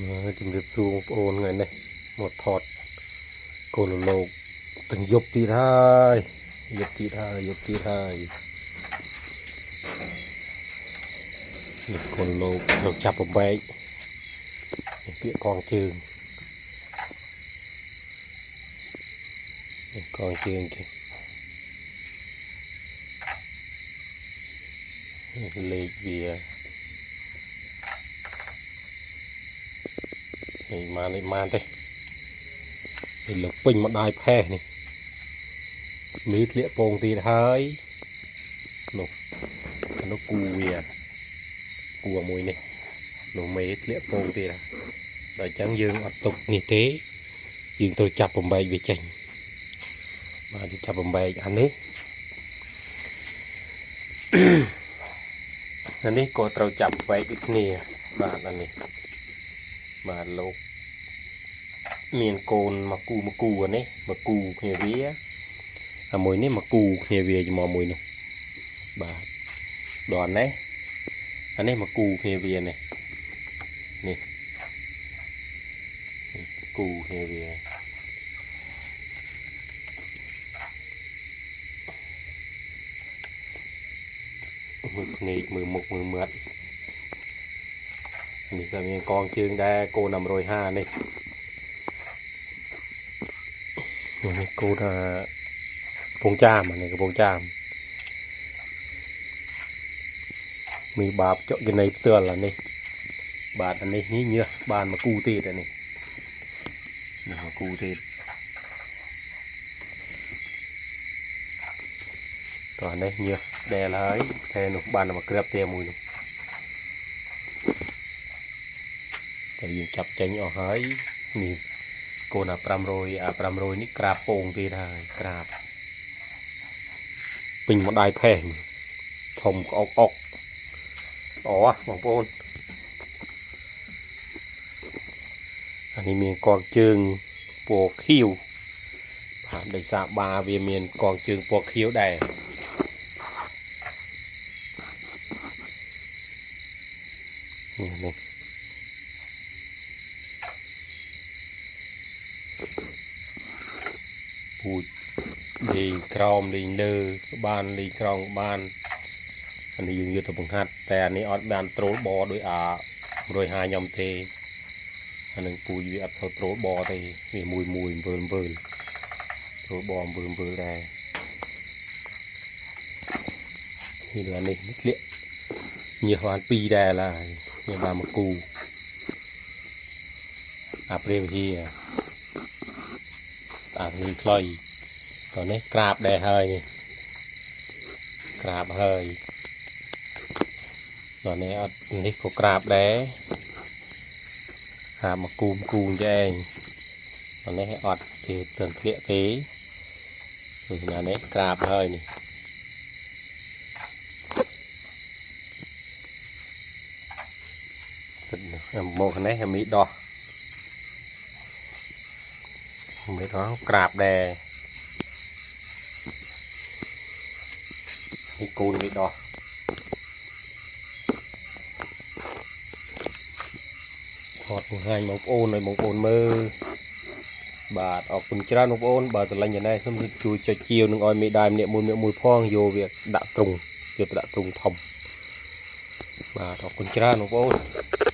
ជំរាបសួរបងប្អូនថ្ងៃនេះមកថតគោលលោកទាំងយប់ទៀតហើយនេះគោលលោកត្រូវចាប់បំបែកនេះពាក្យកងជើងនេះកងជើងគេលេខវានេះមកទេនេះលោកពេញមកដាយផេះនេះមីធ្លាក់ពងទៀតហើយនោះគូវាគូមួយនេះនោះមេធ្លាក់ពងទៀតដល់អញ្ចឹងយើងអត់ទុកនេះទេយើងត្រូវចាប់បំបែកវាចេញបាទចាប់បំបែកអានេះអានេះក៏ត្រូវចាប់បែកដូចគ្នាបាទអានេះបាទលោកមានកូនមកគូអានេះមកគូគ្នាវាអាមួយនេះមកគូគ្នាវាជាមួយមួយនោះបាទដល់នេះអានេះមកគូគ្នាវានេះគូគ្នាវាមើលភ្នែកមើលមុខមើលមាត់នេះក៏មានកងជើងដែរគោ550នេះនេះគោថាពងចាមអានេះកំពង់ចាមមានបាបចុកគណីផ្ទាល់អានេះបាទអានេះញើសបានមកគូទៀតអានេះមកគូទៀតតោះនេះញើសដែលហើយតែនោះបានមកក្រាបទៀតមួយនោះតែយើងចាប់ចេញអស់ហើយនេះគោណា500នេះក្រាបពងទៀតហើយក្រាបពេញមកដៃផេះធំក្អុកអូបងប្អូនអានេះមានកងជើងពណ៌ខៀវបាទដោយសារបាវាមានកងជើងពណ៌ខៀវដែរនេះពូជលេងក្រោមលេងលើបានលេងក្រោមបានអានេះយើងយកទៅបង្ហាត់តែអានេះអត់បានត្រូលបដោយ150ខ្ញុំទេអានឹងពូជវាអត់ត្រូវត្រូលបទេវាមួយមើលត្រូលបមើលដែរនេះអានេះធ្លាក់ញើសបាន2ដែរឡើយញើសបានមកគូអាព្រាវហ៊ីអានេះខ្លុយតោះនេះក្រាបដែរហើយនេះក្រាបហើយតោះនេះអត់នេះក៏ក្រាបដែរក្រាបមកគូចែងតោះនេះអត់ទេទើបធ្លាក់ទេដូចណានេះក្រាបហើយនេះមកនេះមីដោះក្រាបដែរនេះគូនមីដោះថតបង្ហាញបងប្អូនឲ្យបងប្អូនមើលបាទអរគុណច្រើនបងប្អូនបើស្រឡាញ់យ៉ាងណាសូមជួយចុចជាវនឹងឲ្យមេដាយម្នាក់មួយផងយកវាដាក់ទ្រុងយកទៅដាក់ទ្រុងធំបាទអរគុណច្រើនបងប្អូន